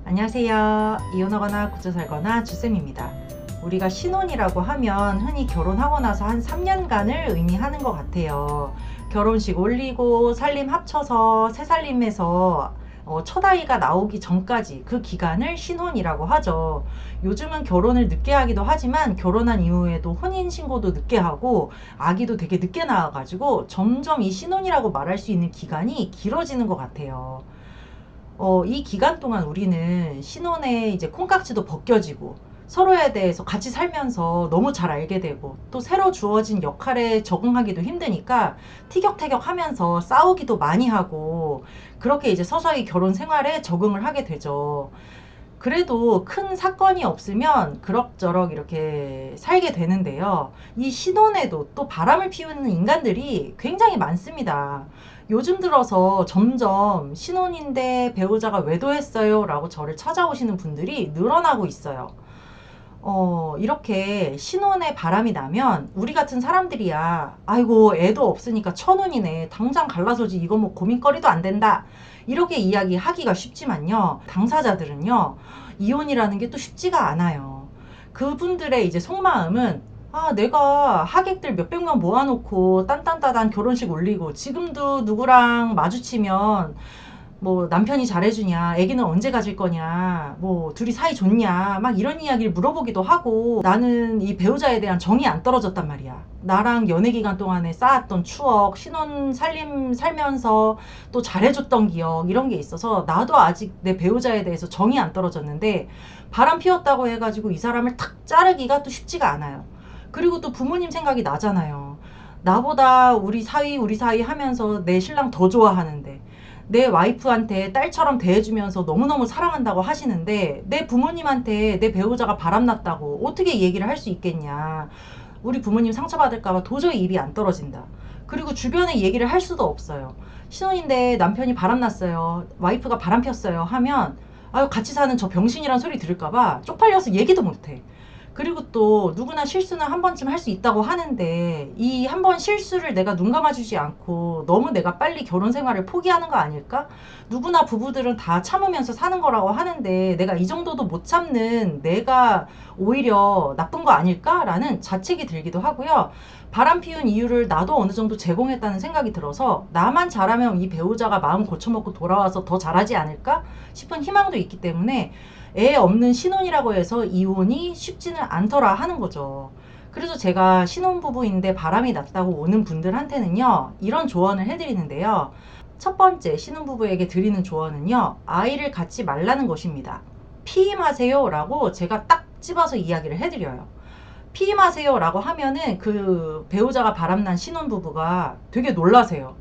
안녕하세요. 이혼하거나 굳어 살거나 주쌤입니다. 우리가 신혼이라고 하면 흔히 결혼하고 나서 한 3년간을 의미하는 것 같아요. 결혼식 올리고 살림 합쳐서 새살림에서 첫 아이가 나오기 전까지 그 기간을 신혼이라고 하죠. 요즘은 결혼을 늦게 하기도 하지만 결혼한 이후에도 혼인신고도 늦게 하고 아기도 되게 늦게 낳아가지고 점점 이 신혼이라고 말할 수 있는 기간이 길어지는 것 같아요. 이 기간 동안 우리는 신혼에 이제 콩깍지도 벗겨지고 서로에 대해서 같이 살면서 너무 잘 알게 되고 또 새로 주어진 역할에 적응하기도 힘드니까 티격태격 하면서 싸우기도 많이 하고 그렇게 이제 서서히 결혼 생활에 적응을 하게 되죠. 그래도 큰 사건이 없으면 그럭저럭 이렇게 살게 되는데요. 이 신혼에도 또 바람을 피우는 인간들이 굉장히 많습니다. 요즘 들어서 점점 신혼인데 배우자가 외도했어요 라고 저를 찾아오시는 분들이 늘어나고 있어요. 이렇게 신혼에 바람이 나면 우리 같은 사람들이야, 아이고 애도 없으니까 천운이네, 당장 갈라서지, 이거 뭐 고민거리도 안 된다, 이렇게 이야기하기가 쉽지만요, 당사자들은요 이혼이라는 게 또 쉽지가 않아요. 그분들의 이제 속마음은, 아 내가 하객들 몇백 명 모아놓고 딴딴따단 결혼식 올리고 지금도 누구랑 마주치면 뭐 남편이 잘해주냐, 애기는 언제 가질 거냐, 뭐 둘이 사이 좋냐, 막 이런 이야기를 물어보기도 하고, 나는 이 배우자에 대한 정이 안 떨어졌단 말이야. 나랑 연애 기간 동안에 쌓았던 추억, 신혼 살림 살면서 또 잘해줬던 기억, 이런 게 있어서 나도 아직 내 배우자에 대해서 정이 안 떨어졌는데 바람 피웠다고 해가지고 이 사람을 탁 자르기가 또 쉽지가 않아요. 그리고 또 부모님 생각이 나잖아요. 나보다 우리 사이 하면서 내 신랑 더 좋아하는데, 내 와이프한테 딸처럼 대해주면서 너무너무 사랑한다고 하시는데 내 부모님한테 내 배우자가 바람났다고 어떻게 얘기를 할 수 있겠냐. 우리 부모님 상처받을까봐 도저히 입이 안 떨어진다. 그리고 주변에 얘기를 할 수도 없어요. 신혼인데 남편이 바람났어요, 와이프가 바람 폈어요 하면, 아유 같이 사는 저 병신이란 소리 들을까봐 쪽팔려서 얘기도 못해. 그리고 또 누구나 실수는 한 번쯤 할 수 있다고 하는데 이 한 번 실수를 내가 눈 감아주지 않고 너무 내가 빨리 결혼 생활을 포기하는 거 아닐까? 누구나 부부들은 다 참으면서 사는 거라고 하는데 내가 이 정도도 못 참는 내가 오히려 나쁜 거 아닐까라는 자책이 들기도 하고요. 바람 피운 이유를 나도 어느 정도 제공했다는 생각이 들어서 나만 잘하면 이 배우자가 마음 고쳐먹고 돌아와서 더 잘하지 않을까 싶은 희망도 있기 때문에 애 없는 신혼이라고 해서 이혼이 쉽지는 않더라 하는 거죠. 그래서 제가 신혼부부인데 바람이 났다고 오는 분들한테는요, 이런 조언을 해드리는데요. 첫 번째, 신혼부부에게 드리는 조언은요, 아이를 갖지 말라는 것입니다. 피임하세요 라고 제가 딱 집어서 이야기를 해드려요. 피임하세요 라고 하면은 그 배우자가 바람난 신혼부부가 되게 놀라세요.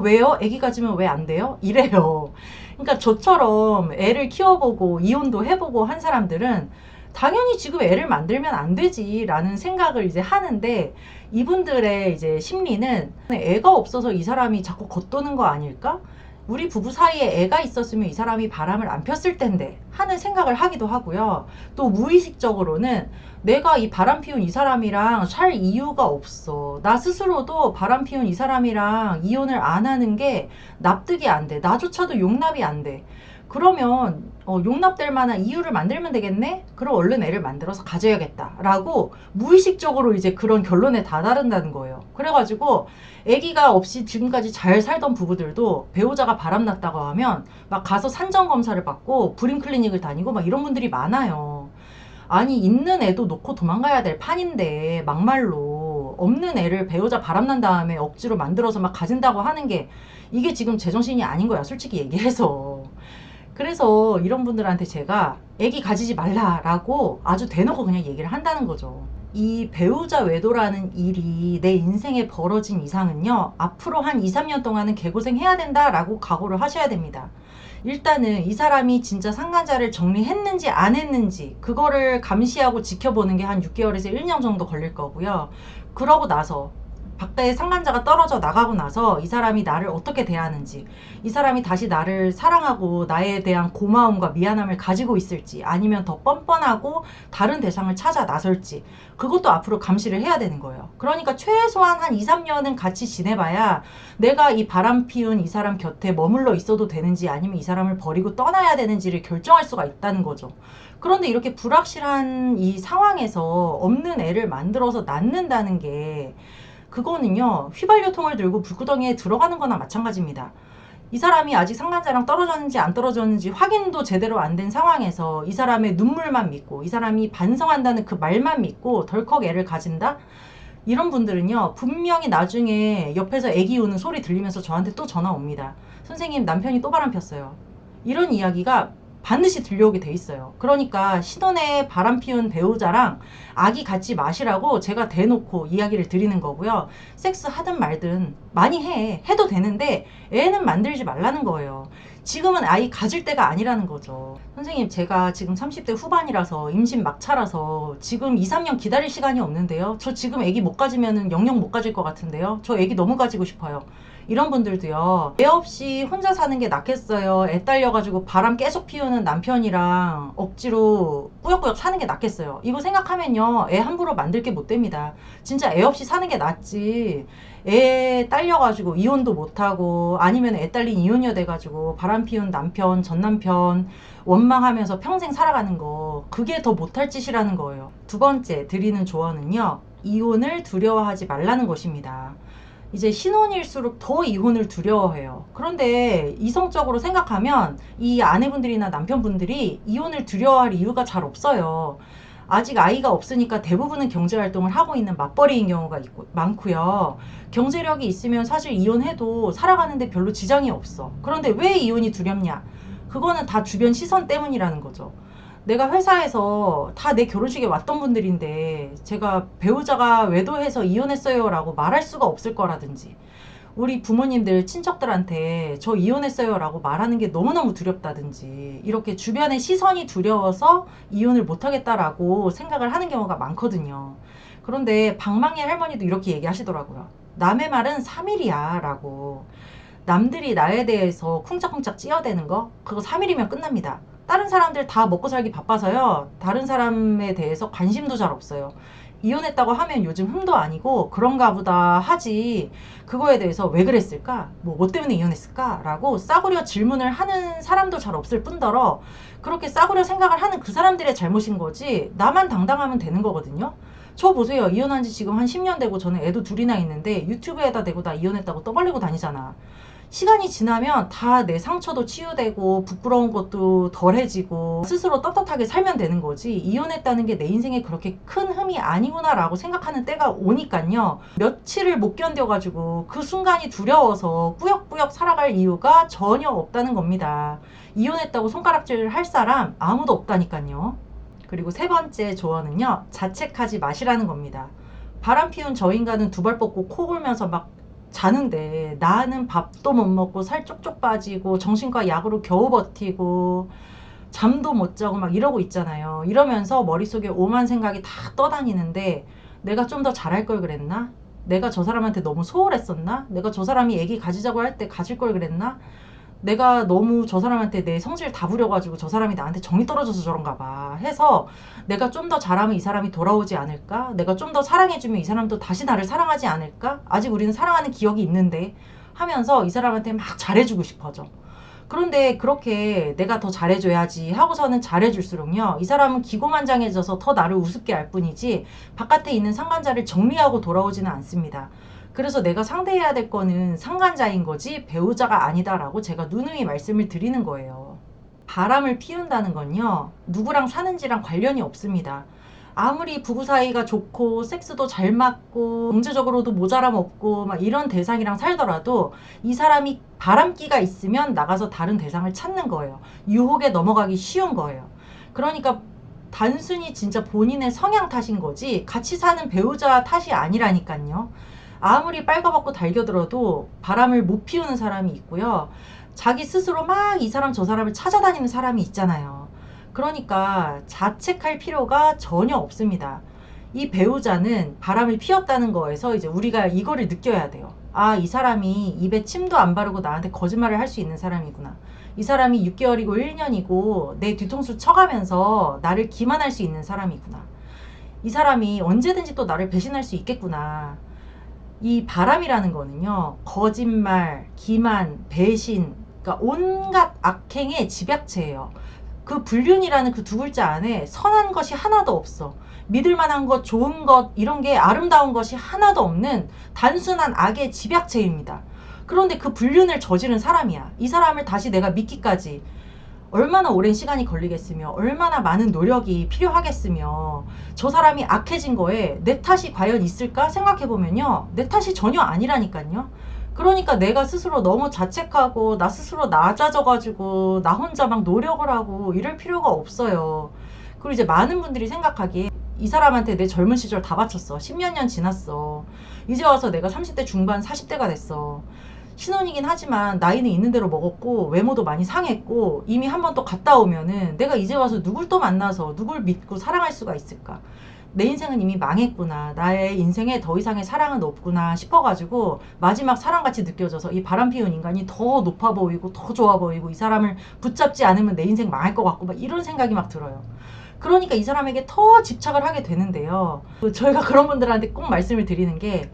왜요? 애기 가지면 왜 안 돼요? 이래요. 그러니까 저처럼 애를 키워보고 이혼도 해보고 한 사람들은 당연히 지금 애를 만들면 안 되지 라는 생각을 이제 하는데, 이분들의 이제 심리는 애가 없어서 이 사람이 자꾸 겉도는 거 아닐까? 우리 부부 사이에 애가 있었으면 이 사람이 바람을 안 폈을 텐데 하는 생각을 하기도 하고요. 또 무의식적으로는 내가 이 바람 피운 이 사람이랑 살 이유가 없어, 나 스스로도 바람 피운 이 사람이랑 이혼을 안 하는 게 납득이 안 돼, 나조차도 용납이 안 돼, 그러면 용납될 만한 이유를 만들면 되겠네? 그럼 얼른 애를 만들어서 가져야겠다 라고 무의식적으로 이제 그런 결론에 다다른다는 거예요. 그래가지고 아기가 없이 지금까지 잘 살던 부부들도 배우자가 바람났다고 하면 막 가서 산전검사를 받고 불임 클리닉을 다니고 막 이런 분들이 많아요. 아니 있는 애도 놓고 도망가야 될 판인데 막말로 없는 애를 배우자 바람난 다음에 억지로 만들어서 막 가진다고 하는 게, 이게 지금 제정신이 아닌 거야 솔직히 얘기해서. 그래서 이런 분들한테 제가 애기 가지지 말라라고 아주 대놓고 그냥 얘기를 한다는 거죠. 이 배우자 외도라는 일이 내 인생에 벌어진 이상은요, 앞으로 한 2, 3년 동안은 개고생해야 된다라고 각오를 하셔야 됩니다. 일단은 이 사람이 진짜 상간자를 정리했는지 안 했는지 그거를 감시하고 지켜보는 게 한 6개월에서 1년 정도 걸릴 거고요. 그러고 나서 밖에 상간자가 떨어져 나가고 나서 이 사람이 나를 어떻게 대하는지, 이 사람이 다시 나를 사랑하고 나에 대한 고마움과 미안함을 가지고 있을지, 아니면 더 뻔뻔하고 다른 대상을 찾아 나설지, 그것도 앞으로 감시를 해야 되는 거예요. 그러니까 최소한 한 2, 3년은 같이 지내봐야 내가 이 바람 피운 이 사람 곁에 머물러 있어도 되는지, 아니면 이 사람을 버리고 떠나야 되는지를 결정할 수가 있다는 거죠. 그런데 이렇게 불확실한 이 상황에서 없는 애를 만들어서 낳는다는 게, 그거는요, 휘발유통을 들고 불구덩이에 들어가는 거나 마찬가지입니다. 이 사람이 아직 상간자랑 떨어졌는지 안 떨어졌는지 확인도 제대로 안 된 상황에서 이 사람의 눈물만 믿고, 이 사람이 반성한다는 그 말만 믿고 덜컥 애를 가진다? 이런 분들은요, 분명히 나중에 옆에서 애기 우는 소리 들리면서 저한테 또 전화 옵니다. 선생님, 남편이 또 바람 폈어요. 이런 이야기가 반드시 들려오게 돼 있어요. 그러니까 신혼에 바람 피운 배우자랑 아기 같이 마시라고 제가 대놓고 이야기를 드리는 거고요. 섹스 하든 말든 많이 해도 되는데 애는 만들지 말라는 거예요. 지금은 아이 가질 때가 아니라는 거죠. 선생님, 제가 지금 30대 후반이라서 임신 막차라서 지금 2, 3년 기다릴 시간이 없는데요. 저 지금 애기 못 가지면은 영영 못 가질 것 같은데요. 저 애기 너무 가지고 싶어요. 이런 분들도요, 애 없이 혼자 사는 게 낫겠어요? 애 딸려가지고 바람 계속 피우는 남편이랑 억지로 꾸역꾸역 사는 게 낫겠어요? 이거 생각하면요, 애 함부로 만들 게 못 됩니다. 진짜 애 없이 사는 게 낫지. 애 딸려가지고 이혼도 못하고, 아니면 애 딸린 이혼녀 돼가지고 바람 피운 남편, 전 남편 원망하면서 평생 살아가는 거, 그게 더 못할 짓이라는 거예요. 두 번째 드리는 조언은요, 이혼을 두려워하지 말라는 것입니다. 이제 신혼일수록 더 이혼을 두려워해요. 그런데 이성적으로 생각하면 이 아내분들이나 남편분들이 이혼을 두려워할 이유가 잘 없어요. 아직 아이가 없으니까 대부분은 경제활동을 하고 있는 맞벌이인 경우가 많고요. 경제력이 있으면 사실 이혼해도 살아가는데 별로 지장이 없어. 그런데 왜 이혼이 두렵냐? 그거는 다 주변 시선 때문이라는 거죠. 내가 회사에서 다 내 결혼식에 왔던 분들인데 제가 배우자가 외도해서 이혼했어요 라고 말할 수가 없을 거라든지, 우리 부모님들 친척들한테 저 이혼했어요 라고 말하는 게 너무너무 두렵다든지, 이렇게 주변의 시선이 두려워서 이혼을 못하겠다라고 생각을 하는 경우가 많거든요. 그런데 방망이 할머니도 이렇게 얘기하시더라고요. 남의 말은 3일이야 라고. 남들이 나에 대해서 쿵짝쿵짝 찌어대는 거, 그거 3일이면 끝납니다. 다른 사람들 다 먹고 살기 바빠서요, 다른 사람에 대해서 관심도 잘 없어요. 이혼했다고 하면 요즘 흠도 아니고 그런가 보다 하지, 그거에 대해서 왜 그랬을까? 뭐 때문에 이혼했을까? 라고 싸구려 질문을 하는 사람도 잘 없을 뿐더러, 그렇게 싸구려 생각을 하는 그 사람들의 잘못인 거지, 나만 당당하면 되는 거거든요. 저 보세요. 이혼한 지 지금 한 10년 되고 저는 애도 둘이나 있는데 유튜브에다 대고 다 이혼했다고 떠벌리고 다니잖아. 시간이 지나면 다 내 상처도 치유되고 부끄러운 것도 덜해지고 스스로 떳떳하게 살면 되는 거지, 이혼했다는 게 내 인생에 그렇게 큰 흠이 아니구나 라고 생각하는 때가 오니깐요, 며칠을 못 견뎌가지고 그 순간이 두려워서 꾸역꾸역 살아갈 이유가 전혀 없다는 겁니다. 이혼했다고 손가락질 할 사람 아무도 없다니까요. 그리고 세 번째 조언은요, 자책하지 마시라는 겁니다. 바람 피운 저 인간은 두 발 뻗고 코 골면서 막 자는데 나는 밥도 못 먹고 살 쪽쪽 빠지고 정신과 약으로 겨우 버티고 잠도 못 자고 막 이러고 있잖아요. 이러면서 머릿속에 오만 생각이 다 떠다니는데, 내가 좀 더 잘할 걸 그랬나? 내가 저 사람한테 너무 소홀했었나? 내가 저 사람이 애기 가지자고 할 때 가질 걸 그랬나? 내가 너무 저 사람한테 내 성질 다 부려가지고 저 사람이 나한테 정이 떨어져서 저런가 봐 해서, 내가 좀 더 잘하면 이 사람이 돌아오지 않을까? 내가 좀 더 사랑해주면 이 사람도 다시 나를 사랑하지 않을까? 아직 우리는 사랑하는 기억이 있는데 하면서 이 사람한테 막 잘해주고 싶어져. 그런데 그렇게 내가 더 잘해줘야지 하고서는 잘해줄수록요, 이 사람은 기고만장해져서 더 나를 우습게 알 뿐이지 바깥에 있는 상간자를 정리하고 돌아오지는 않습니다. 그래서 내가 상대해야 될 거는 상간자인 거지 배우자가 아니다라고 제가 누누이 말씀을 드리는 거예요. 바람을 피운다는 건요, 누구랑 사는지랑 관련이 없습니다. 아무리 부부 사이가 좋고 섹스도 잘 맞고 경제적으로도 모자람 없고 막 이런 대상이랑 살더라도 이 사람이 바람기가 있으면 나가서 다른 대상을 찾는 거예요. 유혹에 넘어가기 쉬운 거예요. 그러니까 단순히 진짜 본인의 성향 탓인 거지 같이 사는 배우자 탓이 아니라니까요. 아무리 빨가벗고 달겨들어도 바람을 못 피우는 사람이 있고요, 자기 스스로 막 이 사람 저 사람을 찾아다니는 사람이 있잖아요. 그러니까 자책할 필요가 전혀 없습니다. 이 배우자는 바람을 피웠다는 거에서 이제 우리가 이거를 느껴야 돼요. 아, 이 사람이 입에 침도 안 바르고 나한테 거짓말을 할 수 있는 사람이구나. 이 사람이 6개월이고 1년이고 내 뒤통수 쳐가면서 나를 기만할 수 있는 사람이구나. 이 사람이 언제든지 또 나를 배신할 수 있겠구나. 이 바람이라는 거는요, 거짓말, 기만, 배신, 그러니까 온갖 악행의 집약체예요. 그 불륜이라는 그 두 글자 안에 선한 것이 하나도 없어. 믿을 만한 것, 좋은 것, 이런 게 아름다운 것이 하나도 없는 단순한 악의 집약체입니다. 그런데 그 불륜을 저지른 사람이야. 이 사람을 다시 내가 믿기까지 얼마나 오랜 시간이 걸리겠으며, 얼마나 많은 노력이 필요하겠으며, 저 사람이 악해진 거에 내 탓이 과연 있을까 생각해보면요, 내 탓이 전혀 아니라니까요. 그러니까 내가 스스로 너무 자책하고 나 스스로 낮아져가지고 나 혼자 막 노력을 하고 이럴 필요가 없어요. 그리고 이제 많은 분들이 생각하기에 이 사람한테 내 젊은 시절 다 바쳤어. 10몇 년 지났어. 이제 와서 내가 30대 중반 40대가 됐어. 신혼이긴 하지만 나이는 있는 대로 먹었고 외모도 많이 상했고 이미 한 번 또 갔다 오면은 내가 이제 와서 누굴 또 만나서 누굴 믿고 사랑할 수가 있을까? 내 인생은 이미 망했구나. 나의 인생에 더 이상의 사랑은 없구나 싶어가지고 마지막 사랑같이 느껴져서 이 바람 피운 인간이 더 높아 보이고 더 좋아 보이고 이 사람을 붙잡지 않으면 내 인생 망할 것 같고 막 이런 생각이 막 들어요. 그러니까 이 사람에게 더 집착을 하게 되는데요. 저희가 그런 분들한테 꼭 말씀을 드리는 게,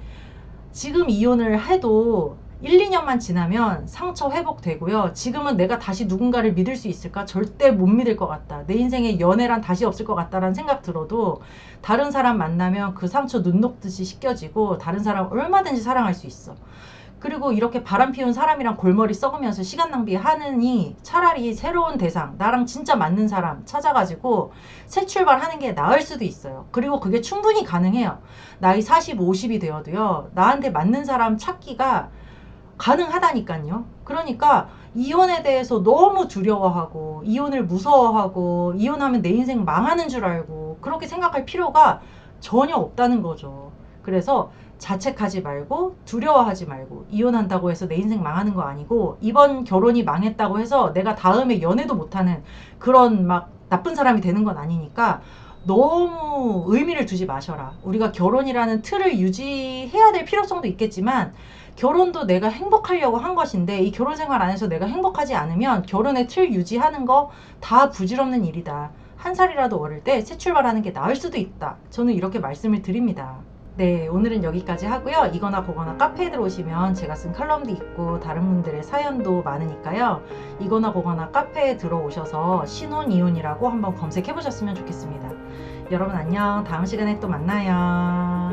지금 이혼을 해도 1, 2년만 지나면 상처 회복되고요. 지금은 내가 다시 누군가를 믿을 수 있을까? 절대 못 믿을 것 같다. 내 인생에 연애란 다시 없을 것 같다라는 생각 들어도 다른 사람 만나면 그 상처 눈 녹듯이 씻겨지고 다른 사람 얼마든지 사랑할 수 있어. 그리고 이렇게 바람 피운 사람이랑 골머리 썩으면서 시간 낭비하느니 차라리 새로운 대상, 나랑 진짜 맞는 사람 찾아가지고 새 출발하는 게 나을 수도 있어요. 그리고 그게 충분히 가능해요. 나이 40, 50이 되어도요, 나한테 맞는 사람 찾기가 가능하다니까요. 그러니까 이혼에 대해서 너무 두려워하고 이혼을 무서워하고 이혼하면 내 인생 망하는 줄 알고 그렇게 생각할 필요가 전혀 없다는 거죠. 그래서 자책하지 말고 두려워하지 말고, 이혼한다고 해서 내 인생 망하는 거 아니고, 이번 결혼이 망했다고 해서 내가 다음에 연애도 못하는 그런 막 나쁜 사람이 되는 건 아니니까 너무 의미를 두지 마셔라. 우리가 결혼이라는 틀을 유지해야 될 필요성도 있겠지만 결혼도 내가 행복하려고 한 것인데 이 결혼 생활 안에서 내가 행복하지 않으면 결혼의 틀 유지하는 거 다 부질없는 일이다. 한 살이라도 어릴 때 새 출발하는 게 나을 수도 있다. 저는 이렇게 말씀을 드립니다. 네, 오늘은 여기까지 하고요. 이거나 그거나 카페에 들어오시면 제가 쓴 칼럼도 있고 다른 분들의 사연도 많으니까요. 이거나 그거나 카페에 들어오셔서 신혼 이혼이라고 한번 검색해 보셨으면 좋겠습니다. 여러분 안녕. 다음 시간에 또 만나요.